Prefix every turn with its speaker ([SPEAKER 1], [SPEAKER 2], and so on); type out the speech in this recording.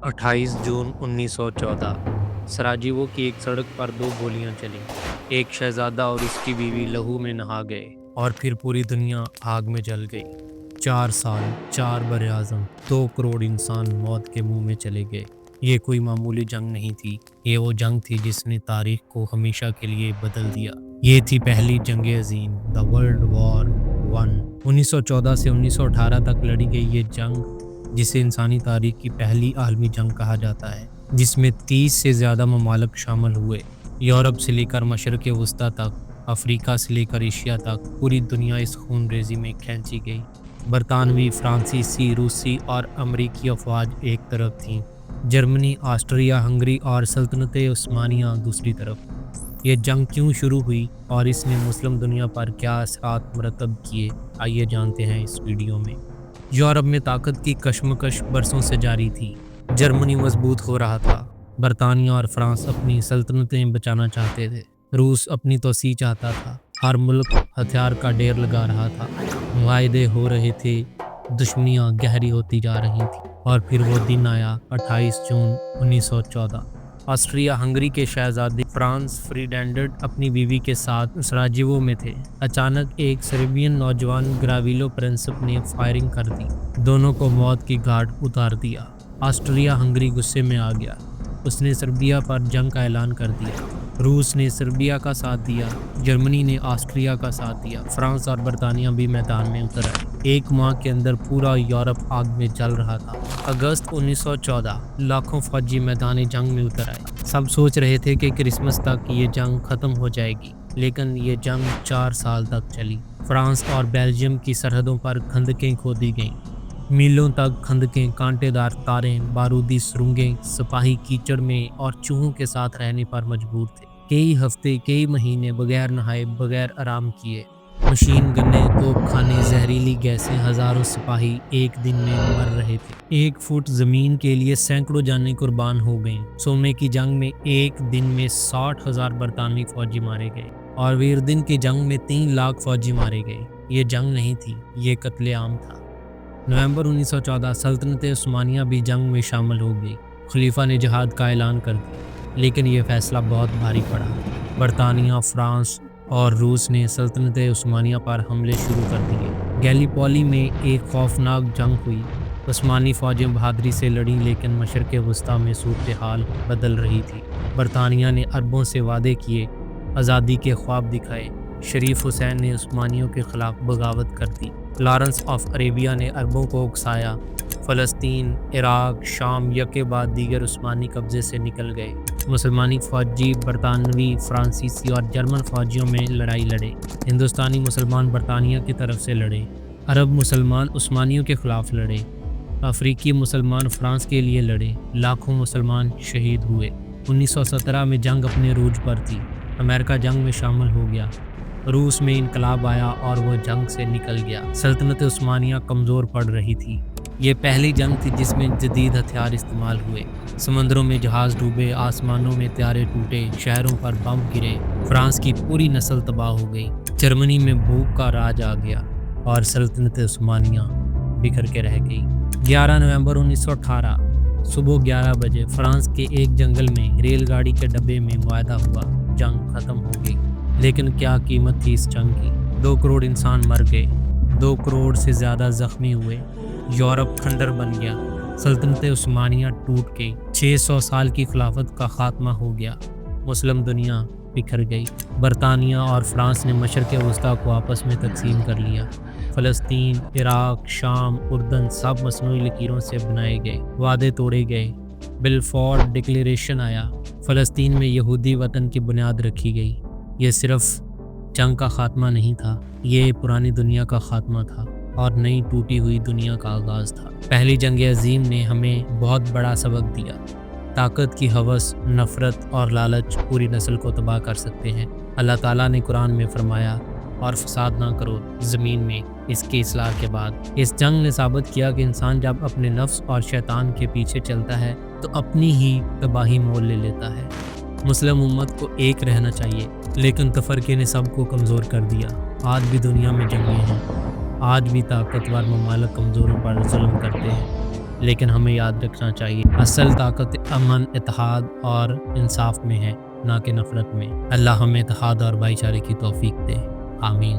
[SPEAKER 1] 28 जून 1914 सराजेवो की एक सड़क पर दो गोलियां चलीं। एक शहजादा और उसकी बीवी लहू में नहा गए और फिर पूरी दुनिया आग में जल गई। 4 साल, 4 बर-ए-आज़म, 2 करोड़ इंसान मौत के मुंह में चले गए। ये कोई मामूली जंग नहीं थी, ये वो जंग थी जिसने तारीख को हमेशा के लिए बदल दिया। ये थी पहली जंग अजीम, द वर्ल्ड वॉर 1। 1914 से 1918 तक लड़ी गई ये जंग, जिसे इंसानी तारीख की पहली आलमी जंग कहा जाता है, जिसमें 30 से ज़्यादा ममालिक शामिल हुए। यूरोप से लेकर मशरक़ वस्ती तक, अफ्रीका से लेकर एशिया तक, पूरी दुनिया इस खून रेजी में खींची गई। बरतानवी, फ्रांसीसी, रूसी और अमरीकी अफवाज एक तरफ थीं, जर्मनी, ऑस्ट्रिया, हंगरी और सल्तनत उस्मानिया दूसरी तरफ। ये जंग क्यों शुरू हुई और इसने मुस्लिम दुनिया पर क्या असरात मरतब किए, आइए जानते हैं इस वीडियो में। यूरोप में ताकत की कशमकश बरसों से जारी थी। जर्मनी मजबूत हो रहा था, बरतानिया और फ्रांस अपनी सल्तनतें बचाना चाहते थे, रूस अपनी तोसी चाहता था, हर मुल्क हथियार का ढेर लगा रहा था, मुआहदे हो रहे थे, दुश्मनियाँ गहरी होती जा रही थी। और फिर वो दिन आया 28 जून 1914। ऑस्ट्रिया हंगरी के शहजादे फ्रांस फर्डिनेंड अपनी बीवी के साथ सराजेवो में थे। अचानक एक सर्बियन नौजवान ग्राविलो प्रिंसिप ने फायरिंग कर दी, दोनों को मौत की घाट उतार दिया। ऑस्ट्रिया हंगरी गुस्से में आ गया, उसने सर्बिया पर जंग का ऐलान कर दिया। रूस ने सर्बिया का साथ दिया, जर्मनी ने ऑस्ट्रिया का साथ दिया, फ्रांस और बरतानिया भी मैदान में उतर आए। एक माह के अंदर पूरा यूरोप आग में जल रहा था। अगस्त 1914 लाखों फौजी मैदान जंग में उतर आए। सब सोच रहे थे कि क्रिसमस तक ये जंग खत्म हो जाएगी, लेकिन ये जंग 4 साल तक चली। फ्रांस और बेल्जियम की सरहदों पर खंदकें खोदी गईं, मीलों तक खंदकें, कांटेदार तारें, बारूदी सुरंगें। सिपाही कीचड़ में और चूहों के साथ रहने पर मजबूर थे। कई हफ्ते, कई महीने बगैर नहाए, बगैर आराम किए। मशीन गन्ने, तोपखाने, जहरीली गैसें, हजारों सिपाही एक दिन में मर रहे थे। 1 फुट जमीन के लिए सैकड़ों जानें कुर्बान हो गईं। सोमे की जंग में एक दिन में 60,000 बरतानवी फौजी मारे गए और वीर दिन की जंग में 3 लाख फौजी मारे गए। ये जंग नहीं थी, ये कत्लेआम था। नवंबर 1914 सल्तनत उस्मानिया भी जंग में शामिल हो गई। खलीफा ने जिहाद का ऐलान कर दिया, लेकिन यह फैसला बहुत भारी पड़ा। बरतानिया, फ्रांस और रूस ने सल्तनत उस्मानिया पर हमले शुरू कर दिए। गैलीपोली में एक खौफनाक जंग हुई। उस्मानी फौजें बहादुरी से लड़ीं, लेकिन मशरक़ वस्ती में सूरत हाल बदल रही थी। बरतानिया ने अरबों से वादे किए, आज़ादी के ख्वाब दिखाए। शरीफ हुसैन ने उस्मानियों के खिलाफ बगावत कर दी। लॉरेंस ऑफ अरेबिया ने अरबों को उकसाया। फ़लस्तीन, इराक, शाम यके बाद दीगर उस्मानी कब्ज़े से निकल गए। मुसलमानी फ़ौजी बरतानवी, फ्रांसीसी और जर्मन फ़ौजियों में लड़ाई लड़े। हिंदुस्तानी मुसलमान बरतानिया की तरफ से लड़े, अरब मुसलमान उस्मानियों के ख़िलाफ़ लड़े, अफ्रीकी मुसलमान फ्रांस के लिए लड़े। लाखों मुसलमान शहीद हुए। 1917 में जंग अपने रूज पर थी। अमेरिका जंग में शामिल हो गया। रूस में इनकलाब आया और वो जंग से निकल गया। सल्तनत उस्मानिया कमज़ोर पड़ रही थी। ये पहली जंग थी जिसमें जदीद हथियार इस्तेमाल हुए। समंदरों में जहाज़ डूबे, आसमानों में त्यारे टूटे, शहरों पर बम गिरे। फ्रांस की पूरी नस्ल तबाह हो गई। जर्मनी में भूख का राज आ गया और सल्तनत उस्मानिया बिखर के रह गई। 11 नवंबर 1918 सुबह 11 बजे फ्रांस के एक जंगल में रेलगाड़ी के डब्बे में मुआहदा हुआ। जंग ख़त्म हो गई, लेकिन क्या कीमत थी इस जंग की। 2 करोड़ इंसान मर गए, 2 करोड़ से ज़्यादा ज़ख्मी हुए। यूरोप खंडर बन गया। सल्तनत उस्मानिया टूट गई। 600 साल की खिलाफत का खात्मा हो गया। मुस्लिम दुनिया बिखर गई। बरतानिया और फ्रांस ने मशरक़ वस्ती को आपस में तकसीम कर लिया। फ़लस्तीन, इराक, शाम, उर्दन सब मसनूई लकीरों से बनाए गए, वादे तोड़े गए। बिलफोर डिक्लेरेशन आया। फ़लस्तीन में यहूदी वतन की बुनियाद रखी गई। ये सिर्फ जंग का खात्मा नहीं था, ये पुरानी दुनिया का खात्मा था और नई टूटी हुई दुनिया का आगाज़ था। पहली जंग अजीम ने हमें बहुत बड़ा सबक दिया। ताकत की हवस, नफ़रत और लालच पूरी नस्ल को तबाह कर सकते हैं। अल्लाह ताला ने कुरान में फरमाया, और फसाद ना करो ज़मीन में इसकी इस्लाह के बाद। इस जंग ने साबित किया कि इंसान जब अपने नफ्स और शैतान के पीछे चलता है तो अपनी ही तबाही मोल ले लेता है। मुस्लिम उम्मत को एक रहना चाहिए, लेकिन तफरके ने सबको कमज़ोर कर दिया। आज भी दुनिया में जंगें हैं, आज भी ताकतवर ममालिक कमज़ोरों पर जुल्म करते हैं। لیکن ہمیں یاد رکھنا چاہیے اصل طاقت امن، اتحاد اور انصاف میں ہے، نہ کہ نفرت میں۔ اللہ ہمیں اتحاد اور بھائی چارے کی توفیق دے، آمین۔